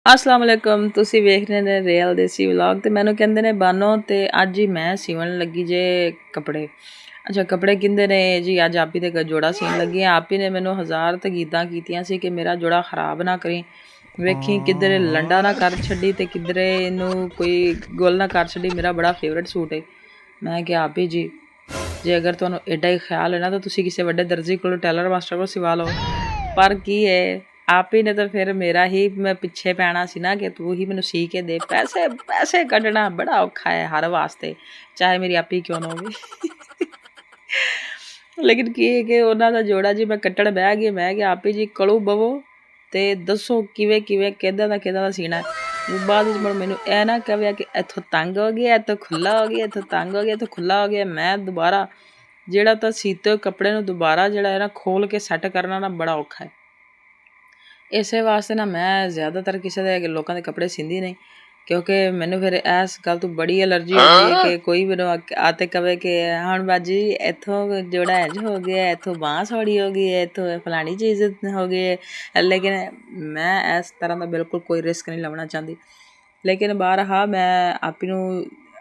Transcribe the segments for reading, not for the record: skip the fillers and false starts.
अस्सलाम वालेकुम तुसी वेख रहे ने रियल देसी व्लॉग ते मैनू कहंदे ने बानो ते अज ही मैं सीवन लगी जे कपड़े। अच्छा कपड़े किंदे ने जी अज आपी ते जोड़ा सीन लगी आपी ने मैनू हज़ार तकीदां कीतियां सी कि मेरा जोड़ा खराब ना करी वेखी किधरे लंडा ना कर छड्डी ते किधरे इनू कोई गुल ना कर छड्डी। मेरा बड़ा फेवरेट सूट है। मैं क्या आपी जी जे अगर तुहानू एडा ही ख्याल है ना तो तुसी किसी वड्डे दर्जी को टेलर मास्टर को सिवा लो। पर की है आप ही ने तो फिर मेरा ही मैं पिछे पैना सी ना कि तू ही मैनू सी के दे। पैसे पैसे कड्ढना बड़ा औखा है हर वास्ते चाहे मेरी आपी क्यों ना हो। लेकिन की है कि उन्हों का जोड़ा जी मैं कट्टण बह गई। मैं कि आपी जी कलू बवो तो दसो किवें किवें किदा सीना है। बाद मुड़ मैनू ए ना कहे कि इत्थों तंग हो गया इत्थों खुला हो गया इत्थों तंग हो गया इत्थों खुला हो गया। मैं दोबारा जेड़ा तो सीते कपड़े नू दोबारा जेड़ा है ना खोल के सैट करना ना बड़ा औखा है। इसे वास्ते ना मैं ज़्यादातर किसी के लोगों के कपड़े सींदी नहीं क्योंकि मैनू फिर इस गल तो बड़ी एलर्जी होती है कि कोई मैनू आते कहे कि हाँ बाजी इत्थों जोड़ा इंज हो गया इत्थों बांह सौड़ी हो गई है इत्थों फलानी चीज़ हो गई है। लेकिन मैं इस तरह का बिल्कुल कोई रिस्क नहीं लवना चाहती। लेकिन बारहा मैं आपी नू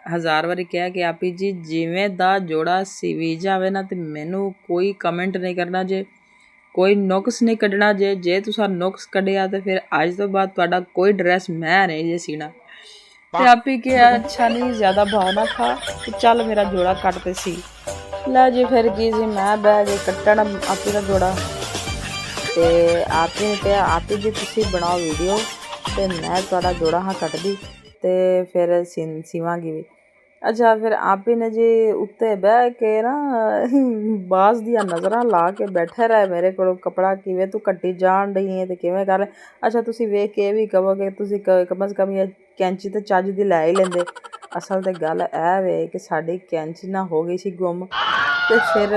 हज़ार बारी कहा कि आपी जी जिवें दा जोड़ा सीवी जावे ना तो मैनू कोई कमेंट नहीं करना जे कोई नुक्स नहीं कड्ढना जे तुसा नुक्स कड्ढिया तो फिर अज तो बाद तुहाडा कोई ड्रैस मैं नहीं जे सीना। ते आपी क्या अच्छा नहीं ज़्यादा भाव ना खा तो चल मेरा जोड़ा कट ते सी लै जी। फिर की जी मैं बह गई कट्टण आपी का जोड़ा ते आपी ने कहा आपी जी तुसी बनाओ वीडियो ते मैं तुहाडा जोड़ा हाँ कटदी ते फिर सीवांगी भी। अच्छा फिर आपी ने जी उत्ते बह के ना बाज दियां नज़रां ला के बैठे रहे मेरे को कपड़ा किवें तू कट्टी जान डई है ते किवें कर। अच्छा तुसी वेख के भी कहो कि तुसी कम अज़ कम ये कैंची ते चज दी लै ही लेंदे। असल ते गल ऐ वे कि साडी कैंची ना हो गई सी गुम ते फिर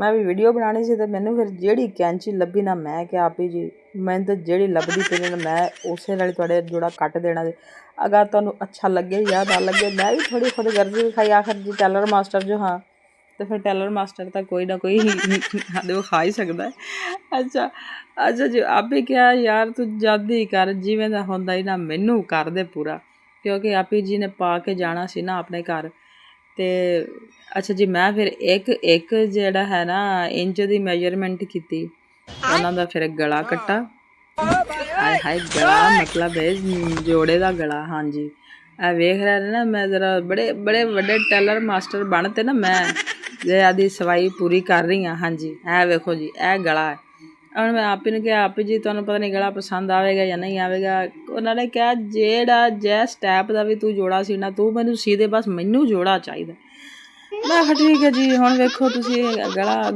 मैं भी वीडियो बनानी सी ते मैनू फिर जेड़ी कैंची लब्भी ना मैं क्या आपी जी मैनू तो जेड़ी लभदी पई ना मैं उसे नाल तुहाडे जोड़ा कट देना। अगर तुहानू अच्छा लगे या ना लगे मैं भी थोड़ी खुद गर्जी विखाई आखिर जी टेलर मास्टर जो हाँ तो फिर टेलर मास्टर तो कोई ना कोई हद विखा ही सकता है। अच्छा अच्छा जी आप भी क्या यार तू जद ही कर जिवें दा हुंदा ही ना मैनू कर दे पूरा क्योंकि आपी जी ने पा के जाना सी ना अपने घर ते अच्छा जी मैं फिर एक जेड़ा है ना इंच दी मेजरमेंट कीती उन्हां दा फिर गला कट्टा। हाय हाय गला मतलब है जोड़े का गला। हाँ जी ए वेख रहे ना मैं ज़रा बड़े बड़े बड़े टेलर मास्टर बनते ना मैं जे आदि सवाई पूरी कर रही हाँ। हाँ जी ए वेखो जी ए गला है। और मैं आपी ने कहा आपी जी तुहानू पता नहीं गला पसंद आवेगा या नहीं आवेगा। उन्होंने कहा जेड़ा जिस टाइप का भी तू जोड़ा सीना तू मैनू सी दे बस मैनू जोड़ा चाहिए। मैं कहा ठीक है जी हुण वेखो तुसी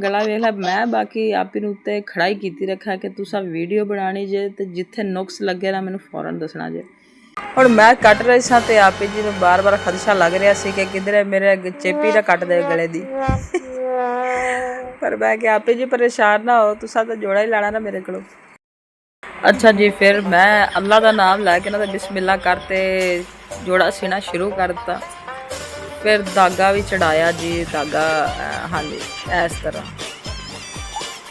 गला वेख लै। मैं बाकी आपी नू उत्ते खड़ाई कीती रखा कि तुसा वीडियो बनानी जे ते जिथे नुक्स लगे ना मैनू फौरन दसना जे। हुण मैं कट रही सां ते आपी जी नू बार बार खदशा लग रहा सी कि किधरे मेरे चेपी ना कट दे गले दी। पर मैं क्या आपी जी परेशान ना हो तुसा तो जोड़ा ही लाना ना मेरे को। अच्छा जी फिर मैं अल्लाह का नाम लैके ना बिस्मिल्लाह करते जोड़ा सीना शुरू कर दिता। फिर धागा भी चढ़ाया जी धागा हाँ जी इस तरह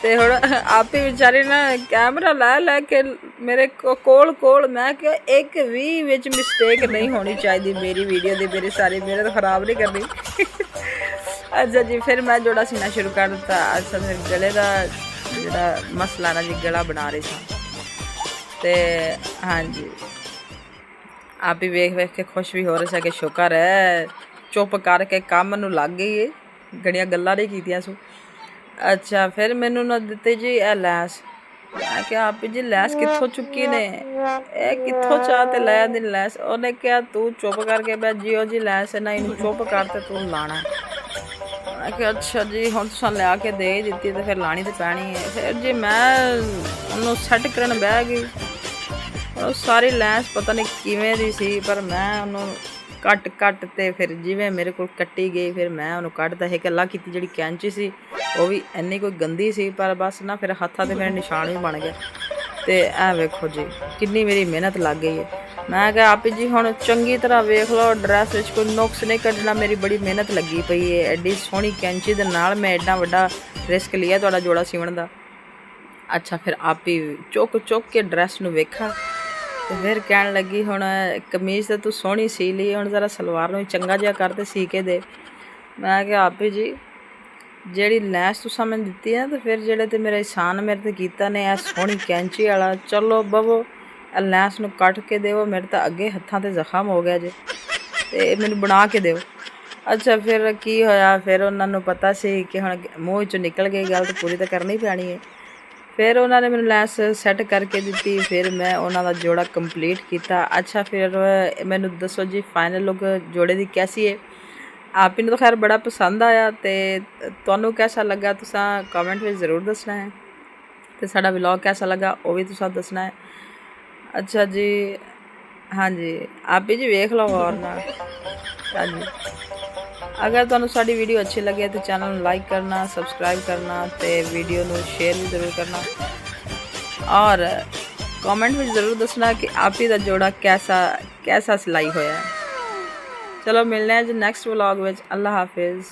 ते हुण आपी बेचारी ना कैमरा लै के मेरे कोल मैं क्या एक भी विच मिस्टेक नहीं होनी चाहिए मेरी वीडियो दी मेरी सारी मेहनत खराब नहीं करनी। अच्छा जी फिर मैं जोड़ा सीना शुरू कर दिता। अच्छा फिर गले का जोड़ा मसला ना जी गला बना रही था ते हाँ जी आप ही वेख वेख के खुश भी हो रहे थे कि शुक्र है चुप करके काम नू लग गई है गड़िया गल्लां नहीं कीतियां सू। अच्छा फिर मैनू ना दिते जी ए लैस। मैं क्या आप जी लैस कित्थों चुकी ने ए कित्थों चाह ते लै आंदी लैस। उन्हें क्या तू चुप करके बै जियो जी लैस ना इनू चुप कर ते तू लाना। मैं क्या अच्छा जी हुण तुसां लै के दे ही दित्ती ते फिर लानी तो पैनी है। फिर जी मैं उन्नू सैट करन बह गई। सारी लैंस पता नहीं किवें दी सी पर मैं उन्होंने कट ते फिर जिवें मेरे को कट्टी गई फिर मैं उन्होंने कटता एक अल्लाह की जी कैंची सी वो भी इन्नी कोई गंदी सी पर बस ना फिर हत्था ते मेरे निशान भी बन गया। तो ऐ वेखो जी कितनी मेरी मेहनत लग गई है। मैं क्या आप जी हुण चंगी तरह वेख लो ड्रैस विच कोई नुक्स नहीं कड्ढना मेरी बड़ी मेहनत लगी पई है। एड्डी सोहनी कैंची दे नाल मैं एड्डा वड्डा रिस्क लिया तुहाडा जोड़ा सीवन दा। अच्छा फिर आप ही चुक के ड्रैस नू वेखा ਤੇ ਫਿਰ ਕਹਿਣ ਲੱਗੀ ਹੁਣ ਕਮੀਜ਼ ਤਾਂ ਤੂੰ ਸੋਹਣੀ ਸੀ ਲਈ, ਹੁਣ ਜ਼ਰਾ ਸਲਵਾਰ ਨੂੰ ਚੰਗਾ ਜਿਹਾ ਕਰ ਤੇ ਸੀ ਕੇ ਦੇ। ਮੈਂ ਕਿਹਾ ਆਪੀ ਜੀ ਜਿਹੜੀ ਲੈਸ ਤੁਸੀਂ ਮੈਨੂੰ ਦਿੱਤੀ ਹੈ, ਤੇ ਫਿਰ ਜਿਹੜੇ ਤੇ ਮੇਰਾ ਇਹਸਾਨ ਮੇਰੇ ਤੇ ਕੀਤਾ ਨੇ, ਇਹ ਸੋਹਣੀ ਕੈਂਚੀ ਵਾਲਾ, ਚਲੋ ਬਵੋ ਇਹ ਲੈਸ ਨੂੰ ਕੱਟ ਕੇ ਦਿਓ, ਮੇਰੇ ਤਾਂ ਅੱਗੇ ਹੱਥਾਂ ਤੇ ਜ਼ਖਮ ਹੋ ਗਿਆ ਜੇ, ਤੇ ਮੈਨੂੰ ਬਣਾ ਕੇ ਦਿਓ। ਅੱਛਾ ਫਿਰ ਕੀ ਹੋਇਆ, ਫਿਰ ਉਹਨਾਂ ਨੂੰ ਪਤਾ ਸੀ ਕਿ ਹੁਣ ਮੂੰਹ 'ਚੋਂ ਨਿਕਲ ਗਈ ਗੱਲ, ਤਾਂ ਪੂਰੀ ਤਾਂ ਕਰਨੀ ਪੈਣੀ ਹੈ। ਫਿਰ ਉਹਨਾਂ ਨੇ ਮੈਨੂੰ ਲੈਸ ਸੈੱਟ ਕਰਕੇ ਦਿੱਤੀ, ਫਿਰ ਮੈਂ ਉਹਨਾਂ ਦਾ ਜੋੜਾ ਕੰਪਲੀਟ ਕੀਤਾ। ਅੱਛਾ ਫਿਰ ਮੈਨੂੰ ਦੱਸੋ ਜੀ ਫਾਈਨਲ ਲੁੱਕ ਜੋੜੇ ਦੀ ਕੈਸੀ ਹੈ। ਆਪ ਹੀ ਨੂੰ ਤਾਂ ਖੈਰ ਬੜਾ ਪਸੰਦ ਆਇਆ, ਤੇ ਤੁਹਾਨੂੰ ਕੈਸਾ ਲੱਗਾ ਤੁਸੀਂ ਕਮੈਂਟ ਵਿੱਚ ਜ਼ਰੂਰ ਦੱਸਣਾ ਹੈ, ਤੇ ਸਾਡਾ ਵਲੌਗ ਕੈਸਾ ਲੱਗਾ ਉਹ ਵੀ ਤੁਸੀਂ ਦੱਸਣਾ ਹੈ। ਅੱਛਾ ਜੀ ਹਾਂਜੀ ਆਪ ਹੀ ਜੀ ਵੇਖ ਲਓ ਗੌਰ ਨਾਲ। ਹਾਂਜੀ ਅਗਰ ਤੁਹਾਨੂੰ ਸਾਡੀ ਵੀਡੀਓ ਅੱਛੀ ਲੱਗੇ ਤਾਂ ਚੈਨਲ ਨੂੰ ਲਾਈਕ ਕਰਨਾ, ਸਬਸਕ੍ਰਾਈਬ ਕਰਨਾ, ਤੇ ਵੀਡੀਓ ਨੂੰ ਸ਼ੇਅਰ ਵੀ ਜ਼ਰੂਰ ਕਰਨਾ, ਔਰ ਕਮੈਂਟ ਵਿੱਚ ਜ਼ਰੂਰ ਦੱਸਣਾ ਕਿ ਆਪ ਹੀ ਦਾ ਜੋੜਾ ਕੈਸਾ ਸਿਲਾਈ ਹੋਇਆ ਹੈ। ਚਲੋ ਮਿਲਦੇ ਹਾਂ ਜੀ ਨੈਕਸਟ ਵਲੌਗ ਵਿੱਚ। ਅੱਲਾ ਹਾਫਿਜ਼।